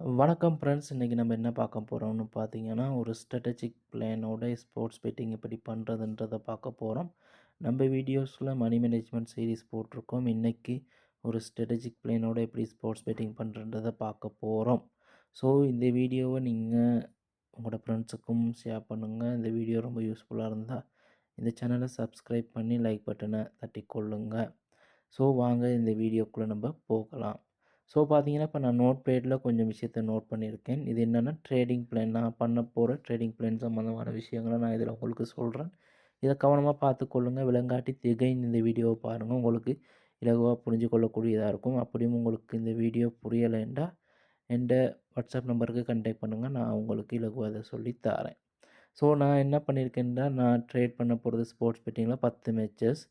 வணக்கம் ஃப்ரெண்ட்ஸ். இன்றைக்கி நம்ம என்ன பார்க்க போகிறோம்னு பார்த்தீங்கன்னா, ஒரு ஸ்ட்ராட்டஜிக் பிளானோட ஸ்போர்ட்ஸ் பெட்டிங் எப்படி பண்ணுறதுன்றத பார்க்க போகிறோம். நம்ம வீடியோஸில் மணி மேனேஜ்மெண்ட் சீரிஸ் போட்டிருக்கோம். இன்றைக்கி ஒரு ஸ்ட்ராட்டஜிக் பிளானோட எப்படி ஸ்போர்ட்ஸ் பெட்டிங் பண்ணுறன்றதை பார்க்க போகிறோம். ஸோ இந்த வீடியோவை நீங்கள் உங்களோட ஃப்ரெண்ட்ஸுக்கும் ஷேர் பண்ணுங்கள். இந்த வீடியோ ரொம்ப யூஸ்ஃபுல்லாக இருந்தால் இந்த சேனலை சப்ஸ்கிரைப் பண்ணி லைக் பட்டனை தட்டிக்கொள்ளுங்க. ஸோ வாங்க இந்த வீடியோக்குள்ளே நம்ம போகலாம். ஸோ பார்த்தீங்கன்னா, இப்போ நான் நோட் பேடில் கொஞ்சம் விஷயத்த நோட் பண்ணியிருக்கேன். இது என்னென்னா ட்ரேடிங் பிளான். நான் பண்ண போகிற ட்ரேடிங் பிளான் சம்மந்தமான விஷயங்களை நான் இதில் உங்களுக்கு சொல்கிறேன். இதை கவனமாக பார்த்துக்கொள்ளுங்கள். விளங்காட்டி திகைன்னு இந்த வீடியோவை பாருங்கள். உங்களுக்கு இலகுவாக புரிஞ்சு கொள்ளக்கூடியதாக இருக்கும். அப்படியும் உங்களுக்கு இந்த வீடியோ புரியலைண்டா என்ட வாட்ஸ்அப் நம்பருக்கு கான்டாக்ட் பண்ணுங்கள். நான் உங்களுக்கு இலகுவாக அதை சொல்லி தரேன். ஸோ நான் என்ன பண்ணியிருக்கேன்னா, நான் ட்ரேட் பண்ண போகிறது ஸ்போர்ட்ஸ் பெட்டிங்கில் 10 மேட்சஸ்.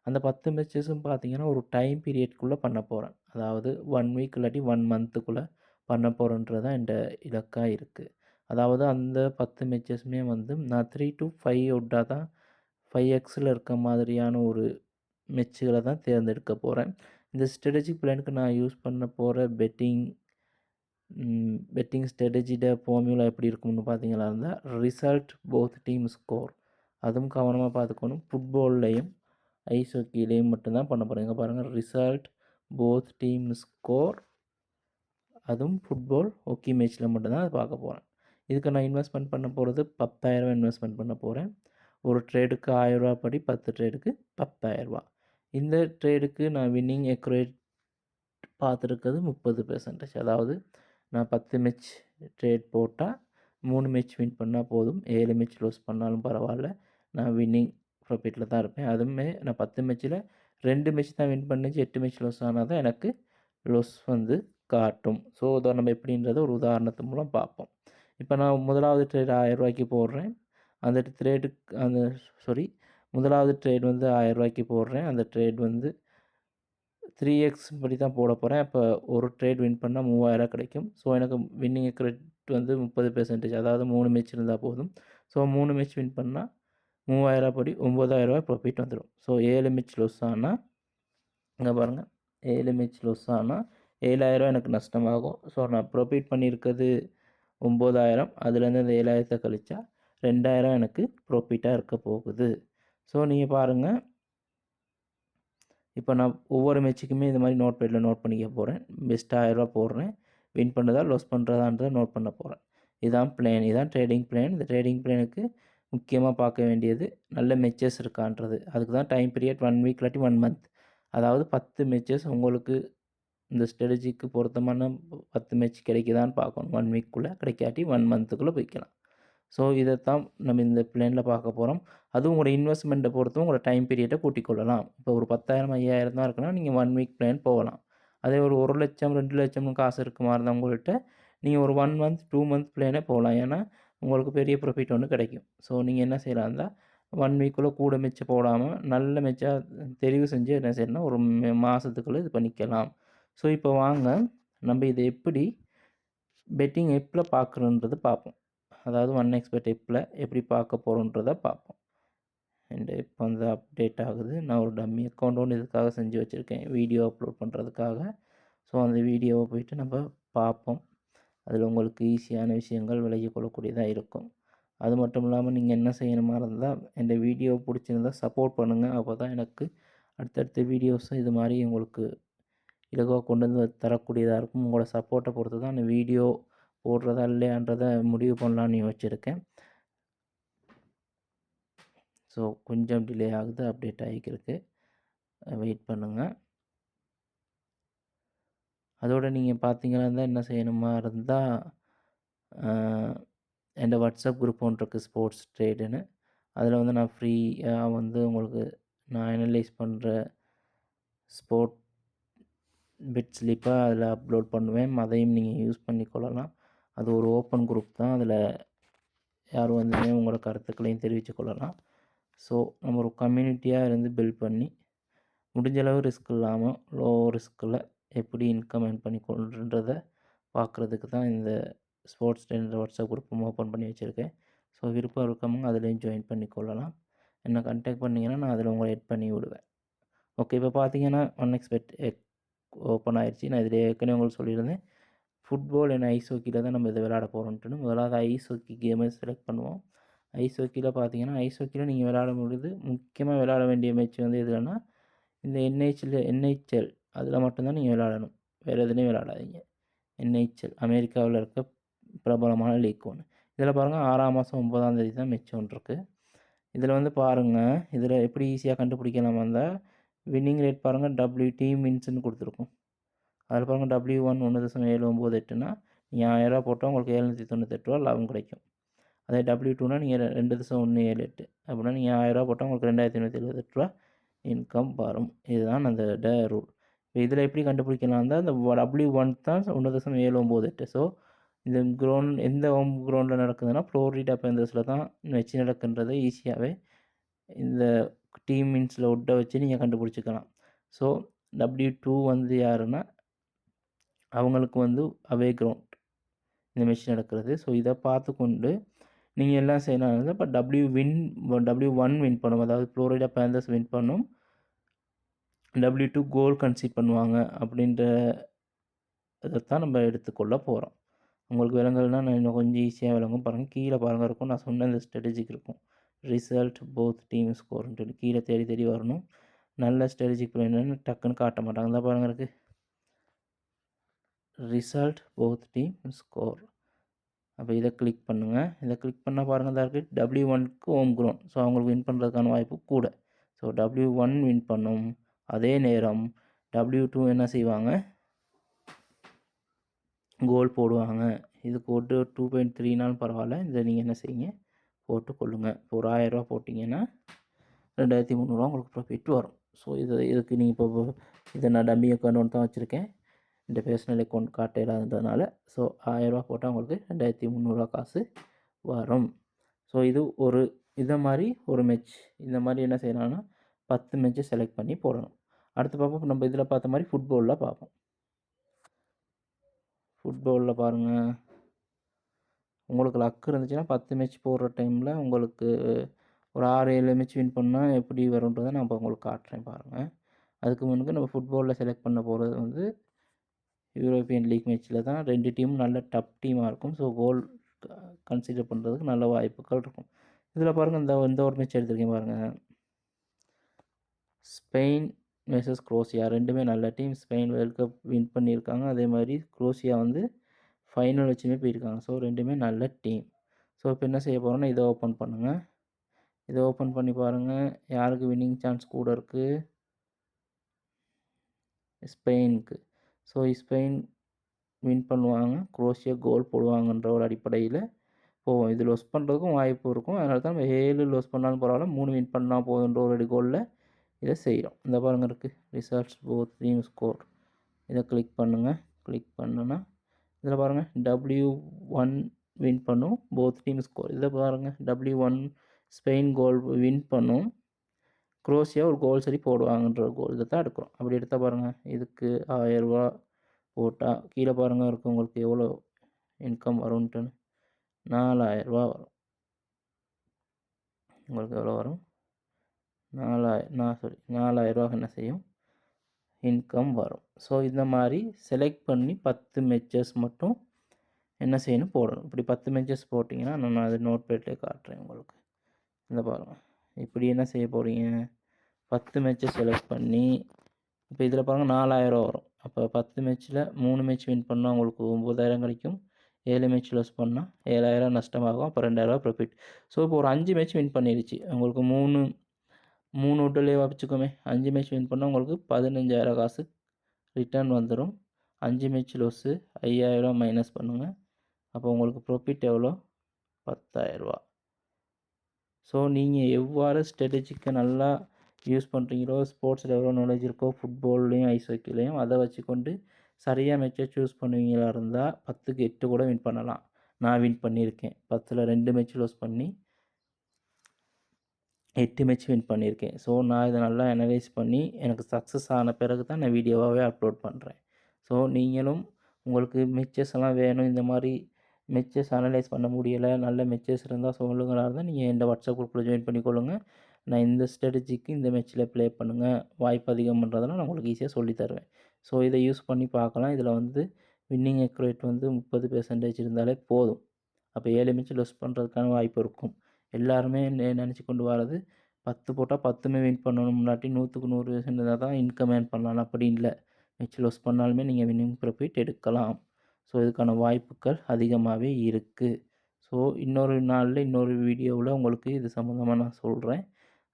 அந்த 10 மேட்சஸும் பார்த்தீங்கன்னா, ஒரு டைம் பீரியட்குள்ளே பண்ண போகிறேன். அதாவது 1 வீக் இல்லாட்டி 1 மந்த்துக்குள்ளே பண்ண போகிறேன்றது தான் என்ட இலக்காக இருக்குது. அதாவது அந்த 10 மேட்சஸுமே வந்து நான் 3 to 5 ஒட்டா தான் 5Xல இருக்க மாதிரியான ஒரு மேட்சுகளை தான் தேர்ந்தெடுக்க போகிறேன். இந்த ஸ்ட்ராட்டஜிக் பிளானுக்கு நான் யூஸ் பண்ண போகிற பெட்டிங் ஸ்ட்ராட்டஜியோட ஃபார்முலா எப்படி இருக்கும்னு பார்த்தீங்களா இருந்தால், ரிசல்ட் போத் டீம் ஸ்கோர். அதுவும் கவனமாக பார்த்துக்கணும். ஃபுட்பால்லையும் ஐஸ் ஹாக்கிலையும் மட்டும்தான் பண்ண போகிறேன். இங்கே பாருங்கள், ரிசல்ட் போத் டீம் ஸ்கோர். அதுவும் ஃபுட்பால் ஹாக்கி மேட்ச்சில் மட்டும்தான் அதை பார்க்க போகிறேன். இதுக்கு நான் இன்வெஸ்ட்மெண்ட் பண்ண போகிறது 10,000 இன்வெஸ்ட்மெண்ட் பண்ண போகிறேன். ஒரு ட்ரேடுக்கு ரூ. 1000 படி 10 ட்ரேடுக்கு ரூ. 10,000. இந்த ட்ரேடுக்கு நான் வின்னிங் எக்குரேட் பார்த்துருக்கிறது 30%. அதாவது நான் 10 மேட்ச் ட்ரேட் போட்டால் 3 மேட்ச் வின் பண்ணால் போதும். 7 மேட்ச் லூஸ் பண்ணாலும் பரவாயில்ல, நான் வின்னிங் ப்ராஃபிட்டில் தான் இருப்பேன். அதுவுமே நான் 10 மேட்ச்சில் 2 மேட்ச் தான் வின் பண்ணிச்சு, 8 மேட்ச் லூஸ் ஆனால் தான் எனக்கு லொஸ் வந்து காட்டும். ஸோ அதை நம்ம எப்படின்றத ஒரு உதாரணத்து மூலம் பார்ப்போம். இப்போ நான் முதலாவது ட்ரேட் ரூ. 1000 போடுறேன். அந்த ட்ரேடுக்கு முதலாவது ட்ரேட் வந்து ரூ. 1000 போடுறேன். அந்த ட்ரேட் வந்து 3x படி தான் போட போகிறேன். அப்போ ஒரு ட்ரேட் வின் பண்ணால் 3000 கிடைக்கும். ஸோ எனக்கு வின்னிங் எக்குரேட் வந்து 30%. அதாவது 3 மேட்ச் இருந்தால் போதும். ஸோ 3 மேட்ச் வின் பண்ணால் 3000 படி ரூ. 9000 ப்ராஃபிட் வந்துடும். ஸோ 7 மேட்ச் லொஸ் ஆனால் இங்கே பாருங்கள், 7 மேட்ச் லொஸ் ஆனால் 7000 எனக்கு நஷ்டமாகும். ஸோ நான் ப்ராஃபிட் பண்ணியிருக்கிறது 9000. அதுலேருந்து அந்த 7000 கழிச்சா 2000 எனக்கு ப்ராஃபிட்டாக இருக்க போகுது. ஸோ நீங்கள் பாருங்கள், இப்போ நான் ஒவ்வொரு மேட்ச்சுக்குமே இந்த மாதிரி நோட் பேடில் நோட் பண்ணிக்க போகிறேன். பெஸ்ட்டாக ரூ. 1000 போடுறேன். வின் பண்ணுறதா லாஸ் பண்ணுறதான்றதை நோட் பண்ண போகிறேன். இதான் பிளான். இதான் ட்ரேடிங் பிளான். இந்த ட்ரேடிங் பிளானுக்கு முக்கியமாக பார்க்க வேண்டியது நல்ல மேட்சஸ் இருக்கான்றது. அதுக்கு தான் டைம் பீரியட் 1 வீக் இல்லாட்டி 1 மந்த். அதாவது 10 மேட்சஸ் உங்களுக்கு இந்த ஸ்ட்ராட்டஜிக்கு பொருத்தமான 10 மேட்ச் கிடைக்குதான்னு பார்க்கணும். 1 வீக்குள்ளே கிடைக்காட்டி 1 மந்த்துக்குள்ளே போய்க்கலாம். ஸோ இதைத்தான் நம்ம இந்த பிளானில் பார்க்க போகிறோம். அதுவும் உங்களோட இன்வெஸ்ட்மெண்ட்டை பொறுத்தும் உங்களோட டைம் பீரியட்டை கூட்டிக் கொள்ளலாம். இப்போ ஒரு 10,000 5,000 தான் இருக்குன்னா நீங்கள் 1 வீக் பிளான் போகலாம். அதே ஒரு 1,00,000 2,00,000 காசு இருக்க மாதிரி இருந்தால் உங்கள்கிட்ட நீங்கள் ஒரு 1 மந்த் 2 மந்த் பிளானே போகலாம். ஏன்னா உங்களுக்கு பெரிய ப்ராஃபிட் ஒன்று கிடைக்கும். ஸோ நீங்கள் என்ன செய்யலாம் இருந்தால் 1 வீக்குள்ளே கூட மிச்ச போடாமல் நல்ல மிச்சாக தெரிவு செஞ்சு என்ன செய்யணும்னா ஒரு மாதத்துக்குள்ளே இது பண்ணிக்கலாம். ஸோ இப்போ வாங்க நம்ம இதை எப்படி பெட்டிங் ஆப்பில் பார்க்குறோன்றது பார்ப்போம். அதாவது 1xBet ஆப்பில் எப்படி பார்க்க போகிறோன்றதை பார்ப்போம். அண்ட் இப்போ வந்து அப்டேட் ஆகுது. நான் ஒரு டம்மி அக்கௌண்ட் ஒன்று இதுக்காக செஞ்சு வச்சுருக்கேன், வீடியோ அப்லோட் பண்ணுறதுக்காக. ஸோ அந்த வீடியோவை போயிட்டு நம்ம பார்ப்போம். அதில் உங்களுக்கு ஈஸியான விஷயங்கள் விலகி கொள்ளக்கூடியதாக இருக்கும். அது மட்டும் இல்லாமல் நீங்கள் என்ன செய்யணுமா இருந்தால் இந்த வீடியோ பிடிச்சிருந்தா சப்போர்ட் பண்ணுங்கள். அப்போ தான் எனக்கு அடுத்தடுத்த வீடியோஸும் இது மாதிரி உங்களுக்கு இலகுவாக கொண்டு வந்து தரக்கூடியதாக இருக்கும். உங்களோட சப்போர்ட்டை பொறுத்து தான் அந்த வீடியோ போடுறதா இல்லையான்றதை முடிவு பண்ணலான்னு யோசிச்சிருக்கேன். ஸோ கொஞ்சம் டிலே ஆகுது, அப்டேட் ஆகிக்கிருக்கு, வெயிட் பண்ணுங்கள். அதோடு நீங்கள் பார்த்தீங்கன்னா இருந்தால் என்ன செய்யணுமா இருந்தால் என் வாட்ஸ்அப் குரூப் ஒன்று இருக்குது, ஸ்போர்ட்ஸ் ட்ரேடுன்னு. அதில் வந்து நான் ஃப்ரீயாக வந்து உங்களுக்கு நான் அனலைஸ் பண்ணுற ஸ்போர்ட் பெட் ஸ்லிப்பாக அதில் அப்லோட் பண்ணுவேன். அதையும் நீங்கள் யூஸ் பண்ணிக்கொள்ளலாம். அது ஒரு ஓப்பன் குரூப் தான். அதில் யார் வந்துமே உங்களோட கருத்துக்களையும் தெரிவித்து கொள்ளலாம். ஸோ நம்ம ஒரு கம்யூனிட்டியாக இருந்து பில்ட் பண்ணி முடிஞ்சளவு ரிஸ்க் இல்லாமல் லோ ரிஸ்கில் எப்படி இன்கம் ஏர்ன் பண்ணி கொள்றதை பார்க்குறதுக்கு தான் இந்த ஸ்போர்ட்ஸ் ட்ரெயினர் வாட்ஸ்அப் குரூப்பும் ஓப்பன் பண்ணி வச்சுருக்கேன். ஸோ விருப்பம் இருக்கவங்க அதிலையும் ஜாயின் பண்ணி கொள்ளலாம். என்னை கான்டாக்ட் பண்ணிங்கன்னா நான் அதில் உங்களை எட் பண்ணி விடுவேன். ஓகே, இப்போ பார்த்தீங்கன்னா 1xBet ஓப்பன் ஆயிடுச்சு. நான் இதில் ஏற்கனவே உங்களுக்கு சொல்லியிருந்தேன், ஃபுட்பால் அண்ட் ஐஸ் ஹாக்கியில் தான் நம்ம இதை விளையாட போகிறோன்ட்டு முதலாவது ஐஸ் ஹாக்கி கேமை செலக்ட் பண்ணுவோம். ஐஸ் ஹாக்கியில் பார்த்தீங்கன்னா ஐஸ் ஹாக்கியில் நீங்கள் விளையாடும் பொழுது முக்கியமாக விளையாட வேண்டிய மேட்ச் வந்து எதுலன்னா இந்த என்ஹெச்எல் அதில் மட்டும்தான் நீங்கள் விளையாடணும். வேறு எதுலேயும் விளையாடாதீங்க. என்ஹெச்எல் அமெரிக்காவில் இருக்க பிரபலமான லீக் ஒன்று. இதில் பாருங்கள் 6ஆம் மாதம் 9ஆம் தேதி தான் மேட்ச் ஒன்று இருக்குது. இதில் வந்து பாருங்கள், இதில் எப்படி ஈஸியாக கண்டுபிடிக்கலாம் இருந்தால் வின்னிங் ரேட் பாருங்கள் WT மின்ஸ்னு கொடுத்துருக்கும். அதில் பாருங்கள் W1 1.798னா நீங்கள் 1000 போட்டால் உங்களுக்கு 798 ரூபா லாபம் கிடைக்கும். அதே W2னா நீங்கள் 2.178 அப்படின்னா நீங்கள் 1000 போட்டால் உங்களுக்கு 2878 ரூபா இன்கம் வரும். இதுதான் அந்த ரூல். இப்போ இதில் எப்படி கண்டுபிடிக்கலாம் இருந்தால் இந்த W1 தான் 1.798. ஸோ இந்த எந்த ஹோம் கிரவுண்டில் நடக்குதுன்னா ஃப்ளோரிடா பேந்தர்ஸில் தான் வச்சு நடக்குன்றதை ஈஸியாகவே இந்த டீம் மீன்ஸில் விட்ட வச்சு நீங்கள் கண்டுபிடிச்சிக்கலாம். ஸோ W2 வந்து யாருன்னா அவங்களுக்கு வந்து அவே கிரவுண்ட் இந்த மேட்ச் நடக்கிறது. ஸோ இதை பார்த்து கொண்டு நீங்கள் எல்லாம் செய்யணும். இப்போ W1 வின் பண்ணும், அதாவது ஃப்ளோரிடா பேந்தர்ஸ் வின் பண்ணும், W2 கோல் கன்சீட் பண்ணுவாங்க அப்படின்ற இதைத்தான் நம்ம எடுத்துக்கொள்ள போகிறோம். உங்களுக்கு விளங்கலைன்னா நான் இன்னும் கொஞ்சம் ஈஸியாக விளங்கும். பாருங்கள் கீழே பாருங்கள் இருக்கும், நான் சொன்ன இந்த ஸ்ட்ராட்டஜிக் இருக்கும். ரிசல்ட் போத் டீம் ஸ்கோர்ன்ட்டு கீழே தேடி வரணும். நல்ல ஸ்ட்ராட்டஜிக் பிளான்னு டக்குன்னு காட்ட மாட்டாங்க. தான் பாருங்கள் இருக்குது ரிசல்ட் போத் டீம் ஸ்கோர். அப்போ இதை கிளிக் பண்ணுங்கள். இதை கிளிக் பண்ணால் பாருங்கள் தான் இருக்குது W1க்கு ஹோம் கிரவுண்ட். ஸோ அவங்களுக்கு வின் பண்ணுறதுக்கான வாய்ப்பு கூட. ஸோ W1 வின் பண்ணும். அதே நேரம் W2 என்ன செய்வாங்க, கோல் போடுவாங்க. இது போட்டு 2.3நாலும் பரவாயில்ல. இதை நீங்கள் என்ன செய்யுங்க, போட்டு கொள்ளுங்கள். இப்போ ஒரு 1000 ரூபா போட்டிங்கன்னா 2300 உங்களுக்கு ப்ராஃபிட் வரும். ஸோ இதுக்கு நீங்கள் இப்போ இதை நான் டம்மி அக்கௌண்ட் தான் வச்சுருக்கேன், இந்த பர்சனல் அக்கௌண்ட் காட்ட இல்லாததுனால. ஸோ 1000 ரூபா போட்டால் உங்களுக்கு 2300 காசு வரும். ஸோ இது இதை மாதிரி ஒரு மேட்ச். இந்த மாதிரி என்ன செய்யலாம்னா 10 மேட்ச்சை செலக்ட் பண்ணி போடணும். அடுத்து பார்ப்போம். நம்ம இதில் பார்த்த மாதிரி ஃபுட்பாலில் பார்ப்போம். ஃபுட்பாலில் பாருங்கள், உங்களுக்கு லக் இருந்துச்சுன்னா 10 மேட்ச் போடுற டைமில் உங்களுக்கு ஒரு 6-7 மேட்ச் வின் பண்ணால் எப்படி வரும்ன்றதை நான் இப்போ உங்களுக்கு காட்டுறேன் பாருங்கள். அதுக்கு முன்னுக்கு நம்ம ஃபுட்பாலில் செலக்ட் பண்ண போகிறது வந்து யூரோப்பியன் லீக் மேட்ச்சில் தான் 2 டீமும் நல்ல டப் டீமாக இருக்கும். ஸோ கோல் கன்சிடர் பண்ணுறதுக்கு நல்ல வாய்ப்புகள் இருக்கும். இதில் பாருங்கள் இந்த ஒரு மேட்ச் எடுத்துருக்கேன் பாருங்கள், ஸ்பெயின் வெர்சஸ் குரோஷியா. ரெண்டுமே நல்ல team. Spain world cup win பண்ணியிருக்காங்க. அதே மாதிரி குரோஷியா வந்து ஃபைனல் வச்சுமே போயிருக்காங்க. ஸோ ரெண்டுமே நல்ல டீம். ஸோ இப்போ என்ன செய்ய போகிறோன்னா இதை ஓப்பன் பண்ணுங்கள். இதை ஓப்பன் பண்ணி பாருங்கள் யாருக்கு வின்னிங் சான்ஸ் கூட இருக்குது, ஸ்பெயினுக்கு. ஸோ ஸ்பெயின் வின் பண்ணுவாங்க, குரோஷியா கோல் போடுவாங்கன்ற ஒரு அடிப்படையில் போவோம். இது லொஸ் பண்ணுறதுக்கும் வாய்ப்பு இருக்கும். அதனால தான் நம்ம 7 லொஸ் பண்ணாலும் பரவாயில்ல, 3 வின் பண்ணால் போதுன்ற ஒரு கோலில் இதை செய்கிறோம். இந்த பாருங்கள் இருக்குது ரிசல்ட்ஸ் போத் டீம் ஸ்கோர். இதை கிளிக் பண்ணுங்கள். கிளிக் பண்ணுன்னா இதில் பாருங்கள் W1 வின் பண்ணும், போத் டீம் ஸ்கோர். இதை பாருங்கள் W1 ஸ்பெயின் கோல் வின் பண்ணும், குரோஷியா ஒரு கோல் சரி போடுவாங்கன்ற கோல். இதை தான் எடுக்கிறோம். அப்படி எடுத்தால் பாருங்கள் இதுக்கு 1000 ரூபா போட்டால் கீழே பாருங்கள் இருக்குது உங்களுக்கு எவ்வளோ இன்கம் வரும்ன்ட்டுன்னு 4000 ரூபா வரும். உங்களுக்கு எவ்வளோ வரும், 4000 ரூபா என்ன செய்யும், இன்கம் வரும். ஸோ இந்த மாதிரி செலக்ட் பண்ணி 10 மேட்சஸ் மட்டும் என்ன செய்யணும், போடணும். இப்படி 10 மேட்சஸ் போட்டிங்கன்னா நான் அது நோட் பேட்லேயே காட்டுறேன் உங்களுக்கு. இந்த பாருங்கள் இப்படி என்ன செய்ய போகிறீங்க, 10 மேட்சஸ் செலக்ட் பண்ணி இப்போ இதில் பாருங்கள் 4000 வரும். அப்போ 10 மேட்ச்சில் 3 மேட்ச் வின் பண்ணால் உங்களுக்கு 9000 கிடைக்கும். 7 மேட்ச் லொஸ் பண்ணால் 7000 நஷ்டமாகும். அப்போ 2000 ப்ராஃபிட். ஸோ இப்போ ஒரு 5 மேட்ச் வின் பண்ணிடுச்சு உங்களுக்கு 3 விட்டுலேயே வச்சுக்கோமே. 5 மேட்ச் வின் பண்ணால் உங்களுக்கு 15000 காசு ரிட்டர்ன் வந்துடும். 5 மேட்ச் லொஸ்ஸு 5000 மைனஸ் பண்ணுங்கள். அப்போ உங்களுக்கு ப்ராஃபிட் எவ்வளோ, 10000 ரூபா. ஸோ நீங்கள் எவ்வாறு ஸ்ட்ராட்டஜிக்கை நல்லா யூஸ் பண்ணுறீங்களோ, ஸ்போர்ட்ஸில் எவ்வளோ நாலேஜ் இருக்கோ, ஃபுட்பால்லையும் ஐஸ் ஹாக்கிலையும் அதை வச்சுக்கொண்டு சரியாக மேட்சை சூஸ் பண்ணுவீங்களா இருந்தால் 10க்கு 8 கூட வின் பண்ணலாம். நான் வின் பண்ணியிருக்கேன். 10ல் 2 மேட்ச் லூஸ் பண்ணி 8 மேட்ச் வின் பண்ணியிருக்கேன். ஸோ நான் இதை நல்லா அனலைஸ் பண்ணி எனக்கு சக்ஸஸ் ஆன பிறகு தான் நான் வீடியோவாகவே அப்லோட் பண்ணுறேன். ஸோ நீங்களும் உங்களுக்கு மெச்சஸ் எல்லாம் வேணும், இந்த மாதிரி மெச்சஸ் அனலைஸ் பண்ண முடியலை, நல்ல மெச்சஸ் இருந்தால் சொல்லுங்களா இருந்தால் நீங்கள் இந்த வாட்ஸ்அப் குரூப்பில் ஜாயின் பண்ணிக்கொள்ளுங்கள். நான் இந்த ஸ்ட்ராட்டஜிக்கு இந்த மேட்ச்சில் ப்ளே பண்ணுங்கள், வாய்ப்பு அதிகம் பண்ணுறதெல்லாம் நான் உங்களுக்கு ஈஸியாக சொல்லித்தருவேன். ஸோ இதை யூஸ் பண்ணி பார்க்கலாம். இதில் வந்து வின்னிங் அக்யூரேட் வந்து 30% இருந்தாலே போதும். அப்போ 7 மிச்சம் லொஸ் பண்ணுறதுக்கான வாய்ப்பு இருக்கும். எல்லாருமே நினச்சி கொண்டு வர்றது 10 போட்டால் 10மே வின் பண்ணணும், இல்லாட்டி 100க்கு 100 இருந்தால் தான் இன்கம் ஏர்ன் பண்ணலாம். அப்படி இல்லை, மிச்சம் லொஸ் பண்ணாலுமே நீங்கள் வின்னிங் ப்ராஃபிட் எடுக்கலாம். ஸோ இதுக்கான வாய்ப்புகள் அதிகமாகவே இருக்குது. ஸோ இன்னொரு நாளில் இன்னொரு வீடியோவில் உங்களுக்கு இது சம்மந்தமாக நான் சொல்கிறேன்.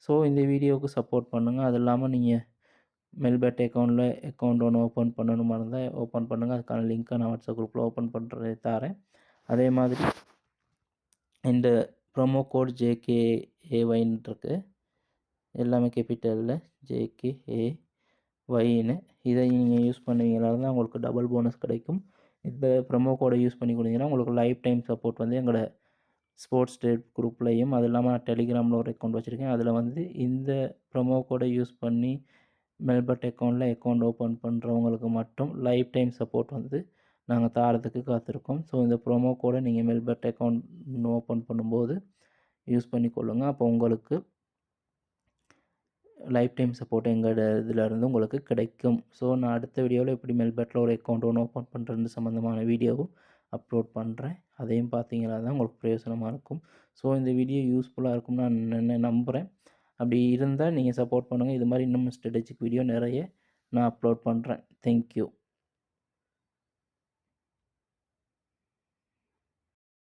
ஸோ இந்த வீடியோவுக்கு சப்போர்ட் பண்ணுங்கள். அது இல்லாமல் நீங்கள் மெல்பெட் அக்கௌண்ட் ஒன்று ஓப்பன் பண்ணணுமா இருந்தால் ஓப்பன் பண்ணுங்கள். அதுக்கான லிங்க்கை நான் வாட்ஸ்அப் குரூப்பில் ஓப்பன் பண்ணுறது தரேன். அதே மாதிரி இந்த ப்ரோமோ கோட் JKAYன்னு இருக்குது, எல்லாமே கேபிட்டலில் JKAYன்னு. இதை நீங்கள் யூஸ் பண்ணுவீங்களா இருந்தால் உங்களுக்கு டபுள் போனஸ் கிடைக்கும். இந்த ப்ரோமோ கோடை யூஸ் பண்ணி கொடுத்தீங்கன்னா உங்களுக்கு லைஃப் டைம் சப்போர்ட் வந்து எங்களோட ஸ்போர்ட்ஸ் ட்ரேட் குரூப்லையும், அது இல்லாமல் நான் டெலிகிராமில் ஒரு அக்கௌண்ட் வச்சுருக்கேன். அதில் வந்து இந்த ப்ரோமோ கோடை யூஸ் பண்ணி மெல்பெட் அக்கௌண்ட் ஓப்பன் பண்ணுறவங்களுக்கு மட்டும் லைஃப் டைம் சப்போர்ட் வந்து நாங்கள் தாரத்துக்கு காத்திருக்கோம். ஸோ இந்த ப்ரோமோ கோடை நீங்கள் மெல்பெட் அக்கௌண்ட் ஓப்பன் பண்ணும்போது யூஸ் பண்ணிக்கொள்ளுங்கள். அப்போ உங்களுக்கு லைஃப் டைம் சப்போர்ட் எங்களோட இதிலேருந்து உங்களுக்கு கிடைக்கும். ஸோ நான் அடுத்த வீடியோவில் எப்படி மெல்பெட்டில் ஒரு அக்கௌண்ட் ஒன்று ஓப்பன் பண்ணுறது சம்மந்தமான வீடியோவும் அப்லோட் பண்ணுறேன். அதையும் பார்த்தீங்கன்னா தான் உங்களுக்கு பிரயோஜனமாக இருக்கும். ஸோ இந்த வீடியோ யூஸ்ஃபுல்லாக இருக்கும்னு நான் நம்புகிறேன். அப்படி இருந்தால் நீங்கள் சப்போர்ட் பண்ணுங்கள். இது மாதிரி இன்னும் ஸ்ட்ராட்டஜிக் வீடியோ நிறைய நான் அப்லோட் பண்ணுறேன். தேங்க்யூ.